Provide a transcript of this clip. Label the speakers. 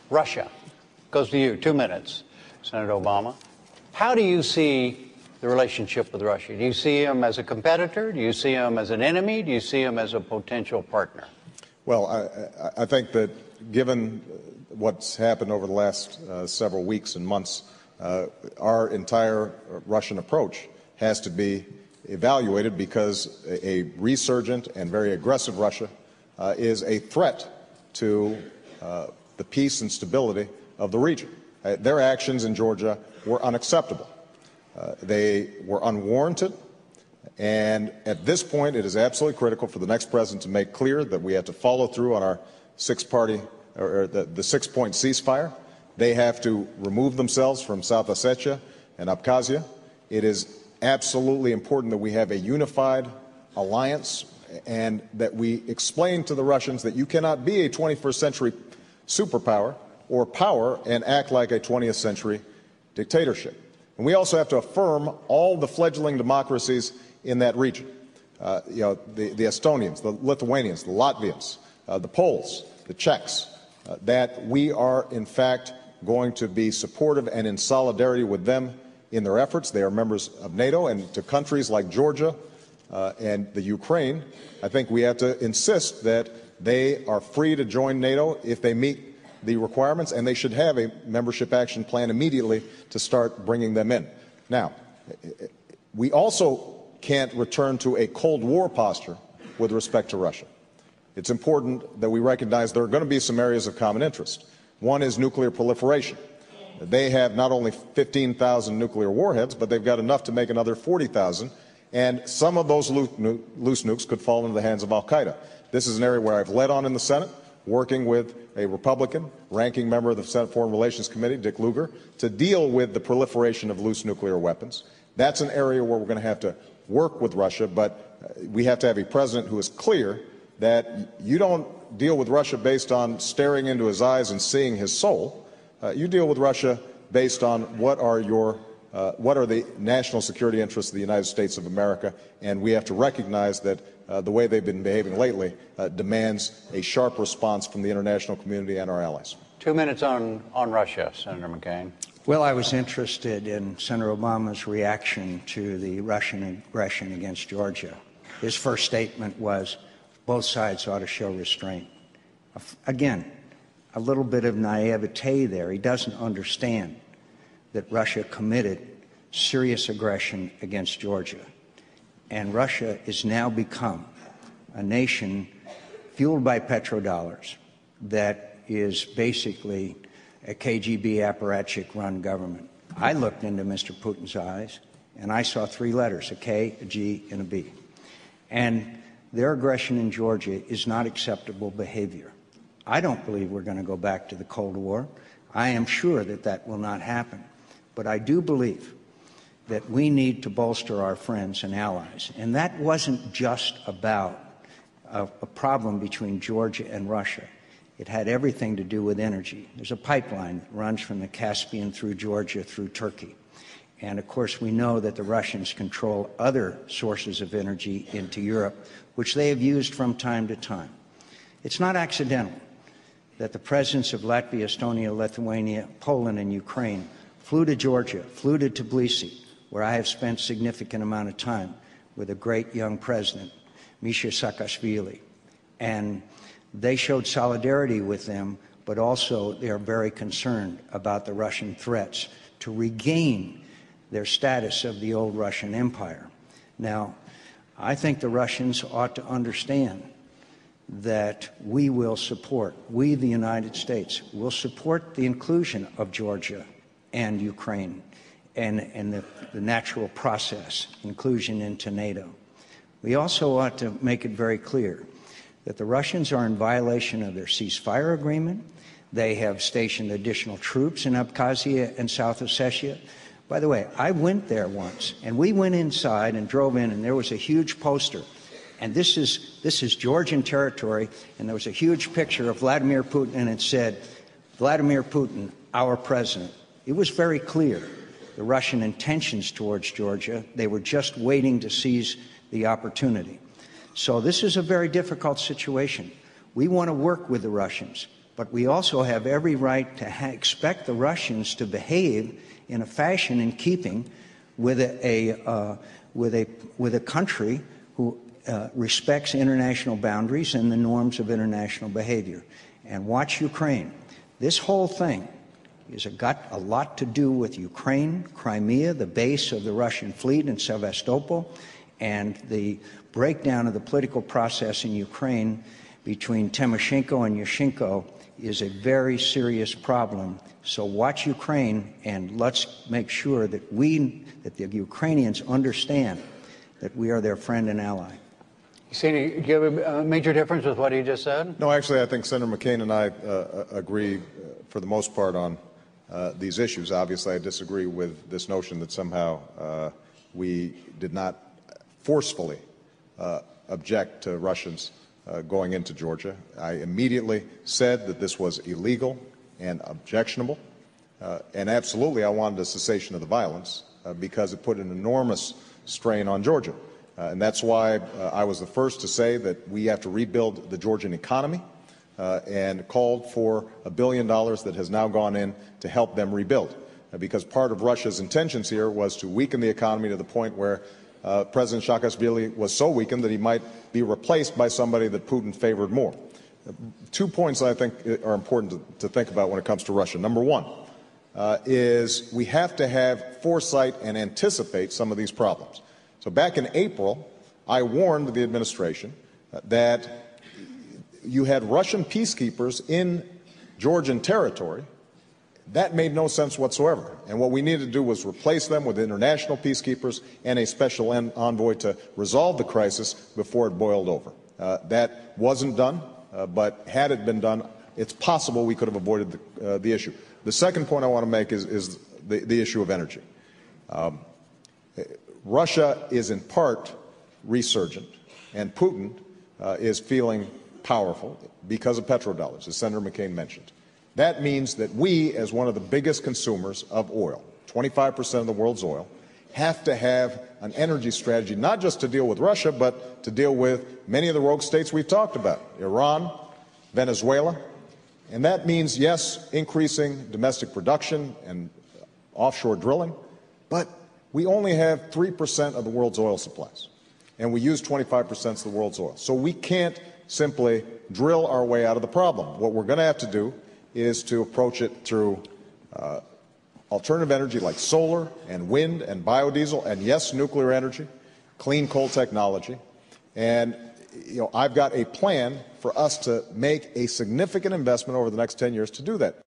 Speaker 1: Russia. Goes to you, 2 minutes, Senator Obama. How do you see the relationship with Russia? Do you see him as a competitor? Do you see him as an enemy? Do you see him as a potential partner?
Speaker 2: Well, I think that given what's happened over the last several weeks and months, our entire Russian approach has to be evaluated because a resurgent and very aggressive Russia is a threat to the peace and stability of the region. Their actions in Georgia were unacceptable. They were unwarranted. And at this point, it is absolutely critical for the next president to make clear that we have to follow through on our the 6-point ceasefire. They have to remove themselves from South Ossetia and Abkhazia. It is absolutely important that we have a unified alliance and that we explain to the Russians that you cannot be a 21st century superpower or power and act like a 20th century dictatorship. And we also have to affirm all the fledgling democracies in that region. The Estonians, the Lithuanians, the Latvians, the Poles, the Czechs, that we are in fact going to be supportive and in solidarity with them in their efforts. They are members of NATO, and to countries like Georgia and the Ukraine, I think we have to insist that they are free to join NATO if they meet the requirements, and they should have a membership action plan immediately to start bringing them in. Now, we also can't return to a Cold War posture with respect to Russia. It's important that we recognize there are going to be some areas of common interest. One is nuclear proliferation. They have not only 15,000 nuclear warheads, but they've got enough to make another 40,000, and some of those loose nukes could fall into the hands of al-Qaeda. This is an area where I've led on in the Senate, working with a Republican ranking member of the Senate Foreign Relations Committee, Dick Lugar, to deal with the proliferation of loose nuclear weapons. That's an area where we're going to have to work with Russia, but we have to have a president who is clear that you don't deal with Russia based on staring into his eyes and seeing his soul. You deal with Russia based on what are the national security interests of the United States of America, and we have to recognize that the way they've been behaving lately demands a sharp response from the international community and our allies.
Speaker 1: 2 minutes on Russia, Senator McCain.
Speaker 3: Well, I was interested in Senator Obama's reaction to the Russian aggression against Georgia. His first statement was, both sides ought to show restraint. Again, a little bit of naivete there. He doesn't understand that Russia committed serious aggression against Georgia. And Russia has now become a nation fueled by petrodollars that is basically a KGB apparatchik-run government. I looked into Mr. Putin's eyes, and I saw 3 letters, a K, a G, and a B. And their aggression in Georgia is not acceptable behavior. I don't believe we're going to go back to the Cold War. I am sure that that will not happen. But I do believe that we need to bolster our friends and allies. And that wasn't just about a problem between Georgia and Russia. It had everything to do with energy. There's a pipeline that runs from the Caspian through Georgia through Turkey. And, of course, we know that the Russians control other sources of energy into Europe, which they have used from time to time. It's not accidental that the presidents of Latvia, Estonia, Lithuania, Poland, and Ukraine flew to Georgia, flew to Tbilisi, where I have spent a significant amount of time with a great young president, Misha Saakashvili. And they showed solidarity with them, but also they are very concerned about the Russian threats to regain their status of the old Russian Empire. Now, I think the Russians ought to understand that we will support, we, the United States, will support the inclusion of Georgia and Ukraine and the natural process, inclusion into NATO. We also ought to make it very clear that the Russians are in violation of their ceasefire agreement. They have stationed additional troops in Abkhazia and South Ossetia. By the way, I went there once, and we went inside and drove in, and there was a huge poster. And this is Georgian territory, and there was a huge picture of Vladimir Putin, and it said, Vladimir Putin, our president. It was very clear the Russian intentions towards Georgia. They were just waiting to seize the opportunity. So this is a very difficult situation. We want to work with the Russians, But we also have every right to expect the Russians to behave in a fashion in keeping with a country who respects international boundaries and the norms of international behavior. And watch Ukraine. This whole thing has got a lot to do with Ukraine, Crimea, the base of the Russian fleet in Sevastopol, and the breakdown of the political process in Ukraine between Tymoshenko and Yushchenko is a very serious problem. So watch Ukraine, and let's make sure that the Ukrainians understand that we are their friend and ally.
Speaker 1: Do you have a major difference with what he just said?
Speaker 2: No, actually, I think Senator McCain and I agree for the most part on these issues. Obviously, I disagree with this notion that somehow we did not forcefully object to Russians going into Georgia. I immediately said that this was illegal and objectionable, and absolutely I wanted a cessation of the violence because it put an enormous strain on Georgia. And that's why I was the first to say that we have to rebuild the Georgian economy and called for $1 billion that has now gone in to help them rebuild. Because part of Russia's intentions here was to weaken the economy to the point where President Saakashvili was so weakened that he might be replaced by somebody that Putin favored more. 2 points I think are important to think about when it comes to Russia. Number one is we have to have foresight and anticipate some of these problems. So back in April, I warned the administration that you had Russian peacekeepers in Georgian territory. That made no sense whatsoever. And what we needed to do was replace them with international peacekeepers and a special envoy to resolve the crisis before it boiled over. That wasn't done, but had it been done, it's possible we could have avoided the issue. The second point I want to make is the issue of energy. Russia is in part resurgent, and Putin is feeling powerful because of petrodollars, as Senator McCain mentioned. That means that we, as one of the biggest consumers of oil, 25% of the world's oil, have to have an energy strategy not just to deal with Russia, but to deal with many of the rogue states we've talked about, Iran, Venezuela. And that means, yes, increasing domestic production and offshore drilling, but we only have 3% of the world's oil supplies, and we use 25% of the world's oil. So we can't simply drill our way out of the problem. What we're going to have to do is to approach it through alternative energy like solar and wind and biodiesel and, yes, nuclear energy, clean coal technology. And, I've got a plan for us to make a significant investment over the next 10 years to do that.